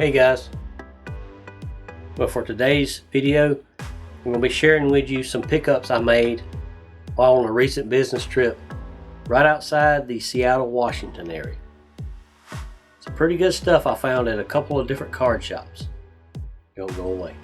Hey guys, well, for today's video I'm going to be sharing with you some pickups I made while on a recent business trip right outside the Seattle, Washington area. Some pretty good stuff I found at a couple of different card shops. Don't go away.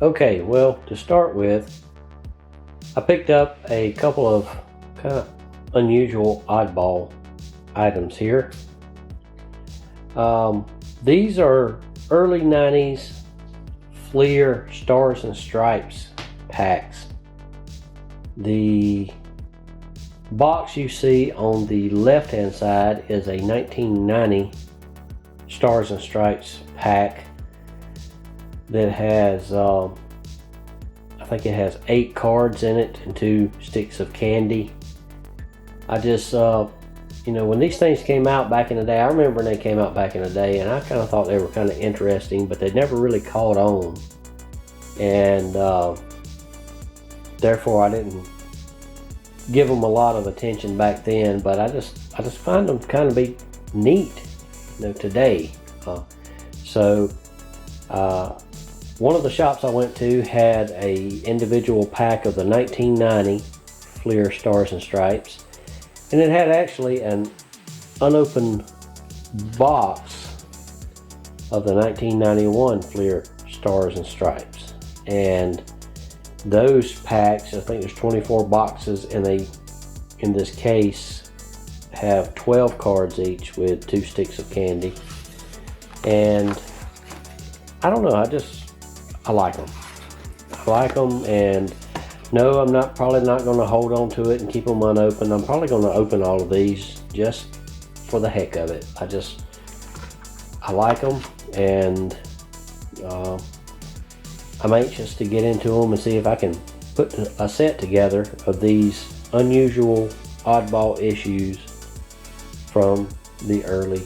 Okay, well, to start with, I picked up a couple of kind of unusual oddball items here. These are early 90s Fleer Stars and Stripes packs. The box you see on the left hand side is a 1990 Stars and Stripes pack that has I think it has 8 cards in it and 2 sticks of candy. I just you know, when these things came out back in the day, I remember when they came out back in the day, and I kind of thought they were kind of interesting, but they never really caught on, and therefore I didn't give them a lot of attention back then. But I just find them kind of be neat, you know, today. One of the shops I went to had a individual pack of the 1990 Fleer Stars and Stripes, and it had actually an unopened box of the 1991 Fleer Stars and Stripes. And those packs, I think there's 24 boxes, and they, in this case, have 12 cards each with 2 sticks of candy. And I don't know, I like them. I like them, and no, I'm probably not going to hold on to it and keep them unopened. I'm probably going to open all of these just for the heck of it. I like them, and I'm anxious to get into them and see if I can put a set together of these unusual oddball issues from the early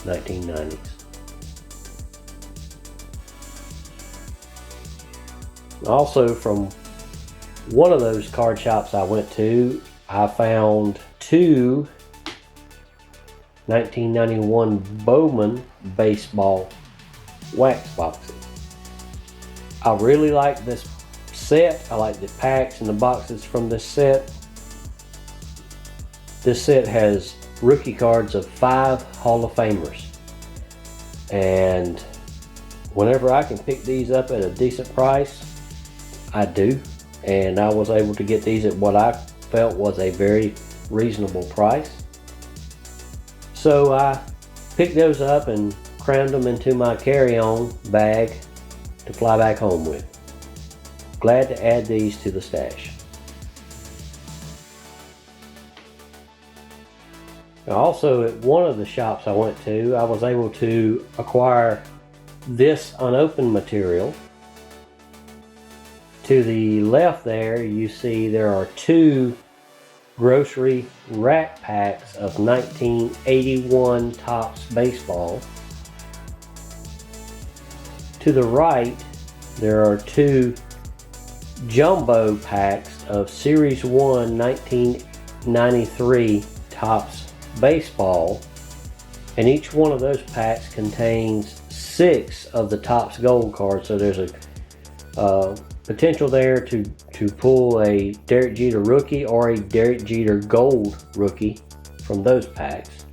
1990s. Also, from one of those card shops I went to, I found 2 1991 Bowman baseball wax boxes. I really like this set. I like the packs and the boxes from this set. This set has rookie cards of 5 Hall of Famers, and whenever I can pick these up at a decent price, I do, and I was able to get these at what I felt was a very reasonable price. So I picked those up and crammed them into my carry-on bag to fly back home with. Glad to add these to the stash. Also, at one of the shops I went to, I was able to acquire this unopened material. To the left there, you see there are 2 grocery rack packs of 1981 Topps baseball. To the right, there are 2 jumbo packs of Series 1 1993 Topps baseball, and each one of those packs contains 6 of the Topps gold cards. So there's a potential there to pull a Derek Jeter rookie or a Derek Jeter gold rookie from those packs.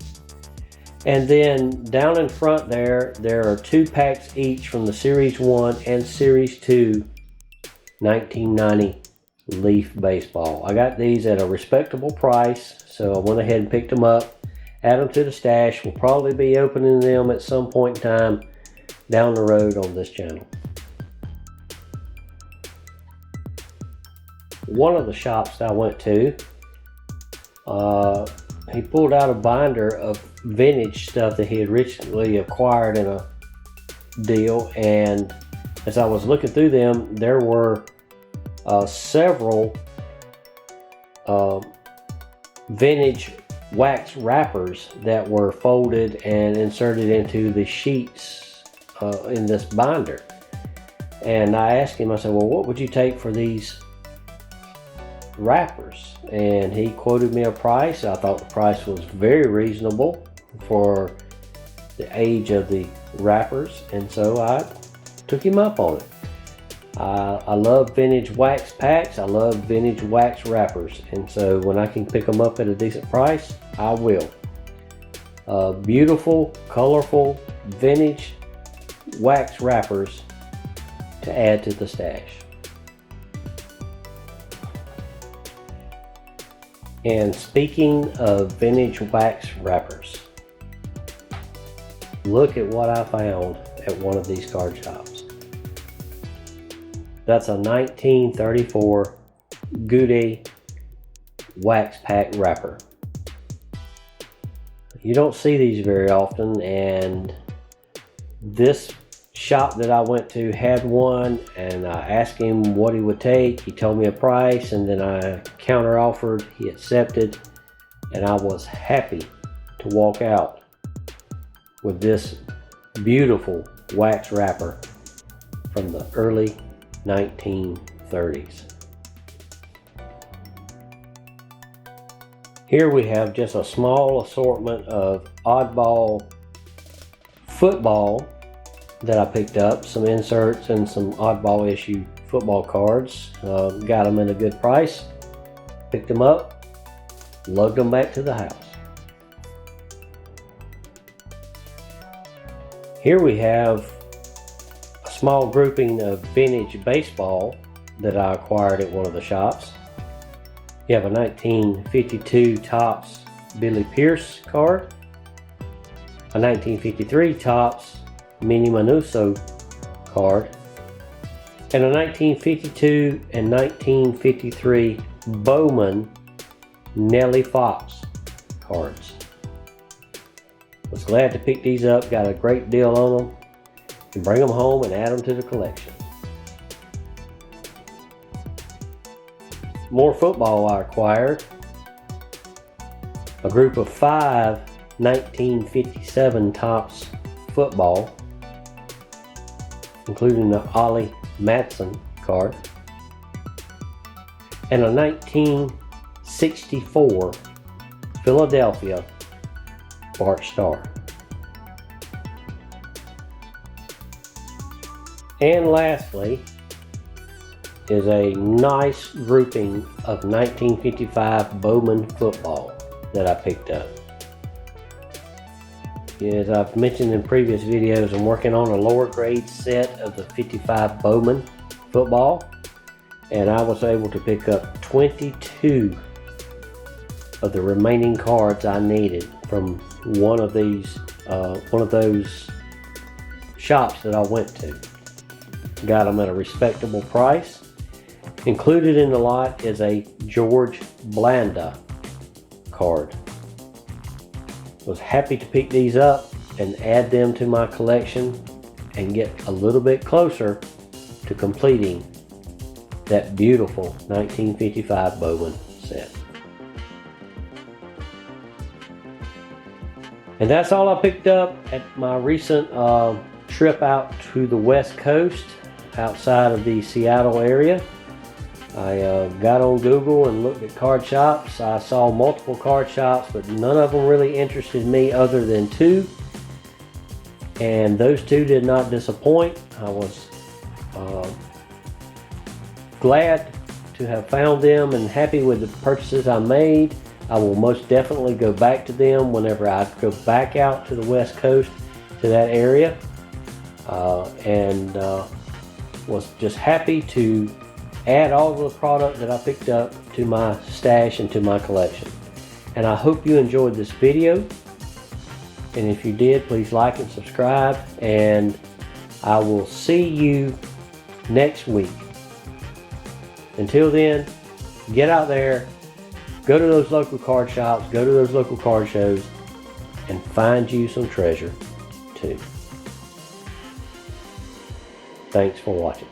And then down in front there are 2 packs each from the Series 1 and Series 2 1990 Leaf baseball. I got these at a respectable price, so I went ahead and picked them up, add them to the stash. We'll probably be opening them at some point in time down the road on this channel. One of the shops that I went to, he pulled out a binder of vintage stuff that he had recently acquired in a deal, and as I was looking through them, there were several vintage wax wrappers that were folded and inserted into the sheets in this binder. And I asked him, I said, well, what would you take for these wrappers? And he quoted me a price. I thought the price was very reasonable for the age of the wrappers, and so I took him up on it. I love vintage wax packs. I love vintage wax wrappers, and so when I can pick them up at a decent price, I will. Beautiful, colorful, vintage wax wrappers to add to the stash. And speaking of vintage wax wrappers, look at what I found at one of these card shops. That's a 1934 Goudet wax pack wrapper. You don't see these very often, and this shop that I went to had one, and I asked him what he would take. He told me a price, and then I counter offered. He accepted, and I was happy to walk out with this beautiful wax wrapper from the early 1930s. Here we have just a small assortment of oddball football that I picked up, some inserts and some oddball issue football cards. Got them at a good price, picked them up, lugged them back to the house. Here we have a small grouping of vintage baseball that I acquired at one of the shops. You have a 1952 Topps Billy Pierce card, a 1953 Topps Minnie Manuso card, and a 1952 and 1953 Bowman Nellie Fox cards. Was glad to pick these up, got a great deal on them, and bring them home and add them to the collection. More football I acquired. A group of 5 1957 Topps football, including the Ollie Matson card, and a 1964 Philadelphia Bart Starr. And lastly is a nice grouping of 1955 Bowman football that I picked up. As I've mentioned in previous videos, I'm working on a lower grade set of the 55 Bowman football, and I was able to pick up 22 of the remaining cards I needed from one of those shops that I went to. Got them at a respectable price. Included in the lot is a George Blanda card. Was happy to pick these up and add them to my collection and get a little bit closer to completing that beautiful 1955 Bowman set. And that's all I picked up at my recent trip out to the West Coast outside of the Seattle area. I got on Google and looked at card shops. I saw multiple card shops, but none of them really interested me other than 2. And those 2 did not disappoint. I was glad to have found them and happy with the purchases I made. I will most definitely go back to them whenever I go back out to the West Coast to that area. And was just happy to add all of the product that I picked up to my stash and to my collection. And I hope you enjoyed this video. And if you did, please like and subscribe. And I will see you next week. Until then, get out there, go to those local card shops, go to those local card shows, and find you some treasure too. Thanks for watching.